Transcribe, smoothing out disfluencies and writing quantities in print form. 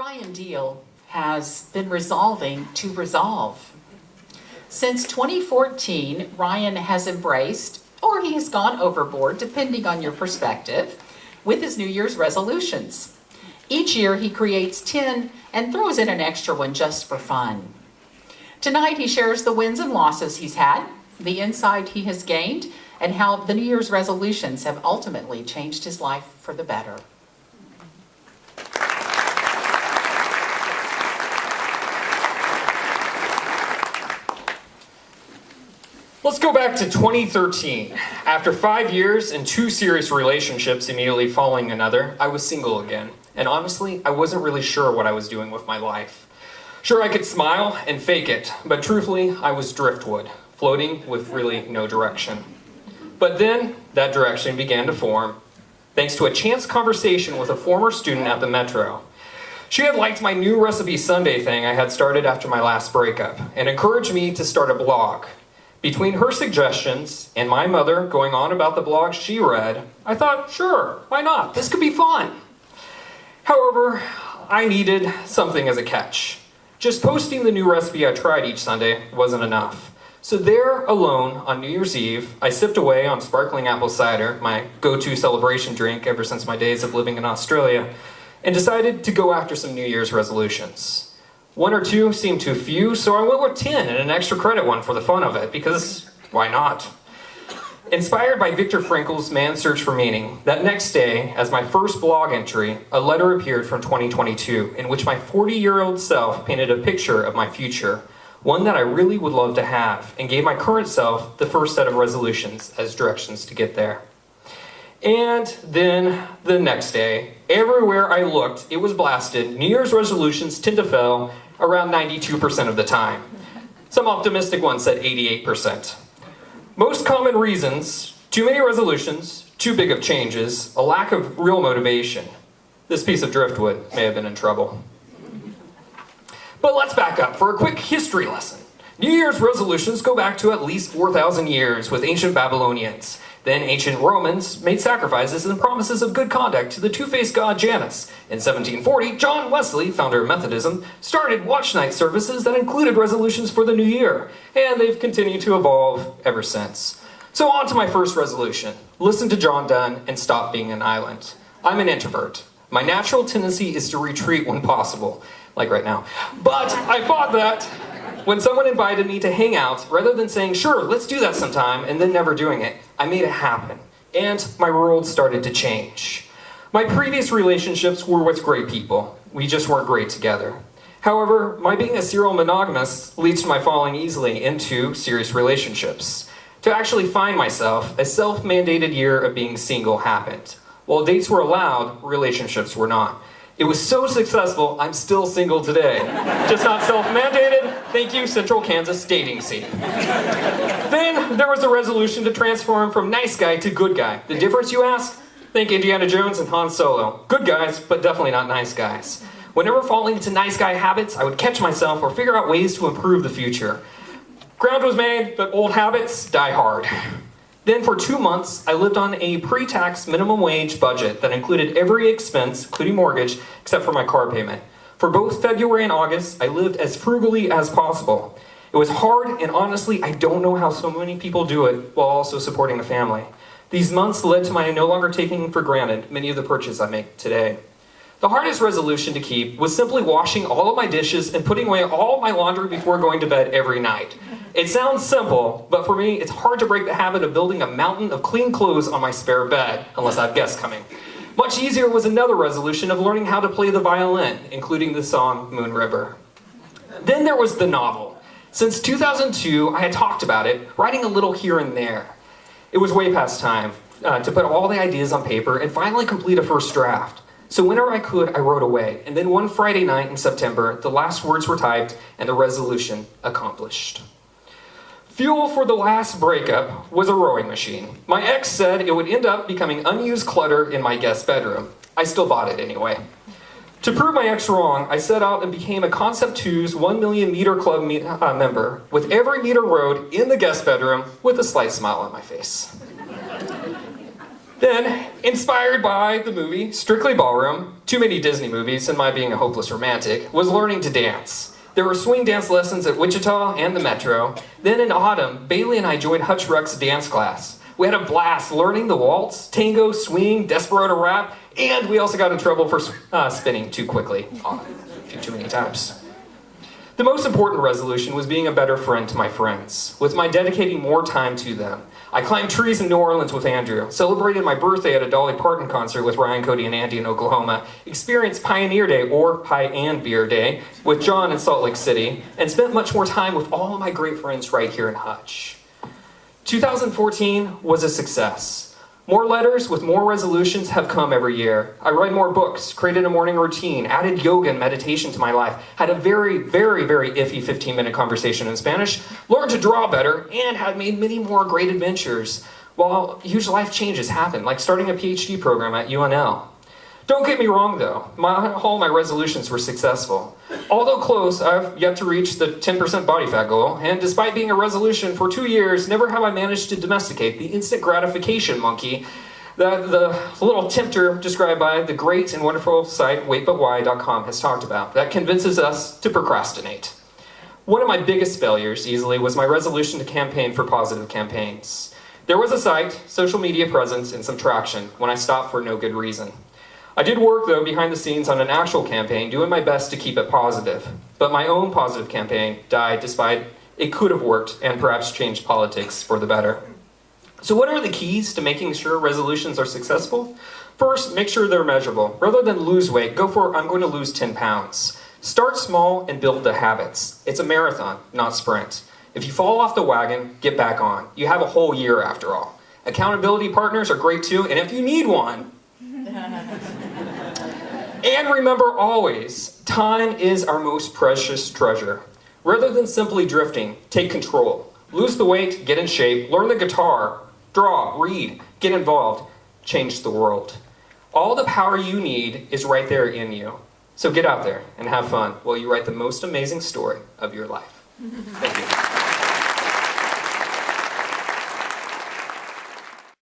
Ryan Diehl has been resolving to resolve. Since 2014, Ryan has embraced, or he has gone overboard, depending on your perspective, with his New Year's resolutions. Each year he creates 10 and throws in an extra one just for fun. Tonight he shares the wins and losses he's had, the insight he has gained, and how the New Year's resolutions have ultimately changed his life for the better. Let's go back to 2013. After 5 years and 2 serious relationships immediately following another, I was single again. And honestly, I wasn't really sure what I was doing with my life. Sure, I could smile and fake it, but truthfully, I was driftwood, floating with really no direction. But then, that direction began to form, thanks to a chance conversation with a former student at the Metro. She had liked my new Recipe Sunday thing I had started after my last breakup, and encouraged me to start a blog. Between her suggestions and my mother going on about the blog she read, I thought, sure, why not? This could be fun. However, I needed something as a catch. Just posting the new recipe I tried each Sunday wasn't enough. So there, alone, on New Year's Eve, I sipped away on sparkling apple cider, my go-to celebration drink ever since my days of living in Australia, and decided to go after some New Year's resolutions. 1 or 2 seemed too few, so I went with 10 and an extra credit one for the fun of it, because why not? Inspired by Viktor Frankl's Man's Search for Meaning, that next day, as my first blog entry, a letter appeared from 2022, in which my 40-year-old self painted a picture of my future, one that I really would love to have, and gave my current self the first set of resolutions as directions to get there. And then, the next day, everywhere I looked, it was blasted. New Year's resolutions tend to fail around 92% of the time. Some optimistic ones said 88%. Most common reasons: too many resolutions, too big of changes, a lack of real motivation. This piece of driftwood may have been in trouble. But let's back up for a quick history lesson. New Year's resolutions go back to at least 4,000 years with ancient Babylonians. Then ancient Romans made sacrifices and promises of good conduct to the two-faced god Janus. In 1740, John Wesley, founder of Methodism, started watch night services that included resolutions for the new year, and they've continued to evolve ever since. So on to my first resolution. Listen to John Donne and stop being an island. I'm an introvert. My natural tendency is to retreat when possible, like right now. But I thought that when someone invited me to hang out, rather than saying, sure, let's do that sometime, and then never doing it, I made it happen. And my world started to change. My previous relationships were with great people. We just weren't great together. However, my being a serial monogamist leads to my falling easily into serious relationships. To actually find myself, a self-mandated year of being single happened. While dates were allowed, relationships were not. It was so successful, I'm still single today. Just not self-mandated. Thank you, Central Kansas dating scene. Then there was the resolution to transform from nice guy to good guy. The difference, you ask? Think Indiana Jones and Han Solo. Good guys, but definitely not nice guys. Whenever falling into nice guy habits, I would catch myself or figure out ways to improve the future. Ground was made, but old habits die hard. Then for 2 months, I lived on a pre-tax minimum wage budget that included every expense, including mortgage, except for my car payment. For both February and August, I lived as frugally as possible. It was hard, and honestly, I don't know how so many people do it while also supporting a family. These months led to my no longer taking for granted many of the purchases I make today. The hardest resolution to keep was simply washing all of my dishes and putting away all my laundry before going to bed every night. It sounds simple, but for me, it's hard to break the habit of building a mountain of clean clothes on my spare bed, unless I have guests coming. Much easier was another resolution of learning how to play the violin, including the song Moon River. Then there was the novel. Since 2002, I had talked about it, writing a little here and there. It was way past time to put all the ideas on paper and finally complete a first draft. So whenever I could, I wrote away. And then one Friday night in September, the last words were typed and the resolution accomplished. Fuel for the last breakup was a rowing machine. My ex said it would end up becoming unused clutter in my guest bedroom. I still bought it anyway. To prove my ex wrong, I set out and became a Concept 2's 1 million meter club member, with every meter rowed in the guest bedroom with a slight smile on my face. Then, inspired by the movie Strictly Ballroom, too many Disney movies, and my being a hopeless romantic, was learning to dance. There were swing dance lessons at Wichita and the Metro. Then in autumn, Bailey and I joined Hutch Ruck's dance class. We had a blast learning the waltz, tango, swing, desperado rap, and we also got in trouble for spinning too quickly, a few too many times. The most important resolution was being a better friend to my friends, with my dedicating more time to them. I climbed trees in New Orleans with Andrew, celebrated my birthday at a Dolly Parton concert with Ryan, Cody, and Andy in Oklahoma, experienced Pioneer Day, or Pie and Beer Day, with John in Salt Lake City, and spent much more time with all of my great friends right here in Hutch. 2014 was a success. More letters with more resolutions have come every year. I read more books, created a morning routine, added yoga and meditation to my life, had a very, very, very iffy 15-minute conversation in Spanish, learned to draw better, and had made many more great adventures, while huge life changes happen, like starting a PhD program at UNL. Don't get me wrong, though. All my resolutions were successful. Although close, I've yet to reach the 10% body fat goal, and despite being a resolution for 2 years, never have I managed to domesticate the instant gratification monkey, the little tempter described by the great and wonderful site waitbutwhy.com has talked about, that convinces us to procrastinate. One of my biggest failures, easily, was my resolution to campaign for positive campaigns. There was a site, social media presence, and some traction when I stopped for no good reason. I did work, though, behind the scenes on an actual campaign, doing my best to keep it positive. But my own positive campaign died despite it could have worked and perhaps changed politics for the better. So what are the keys to making sure resolutions are successful? First, make sure they're measurable. Rather than lose weight, go for, I'm going to lose 10 pounds. Start small and build the habits. It's a marathon, not sprint. If you fall off the wagon, get back on. You have a whole year after all. Accountability partners are great too, and if you need one, and remember always, time is our most precious treasure. Rather than simply drifting, take control. Lose the weight, get in shape, learn the guitar, draw, read, get involved, change the world. All the power you need is right there in you. So get out there and have fun while you write the most amazing story of your life. Thank you.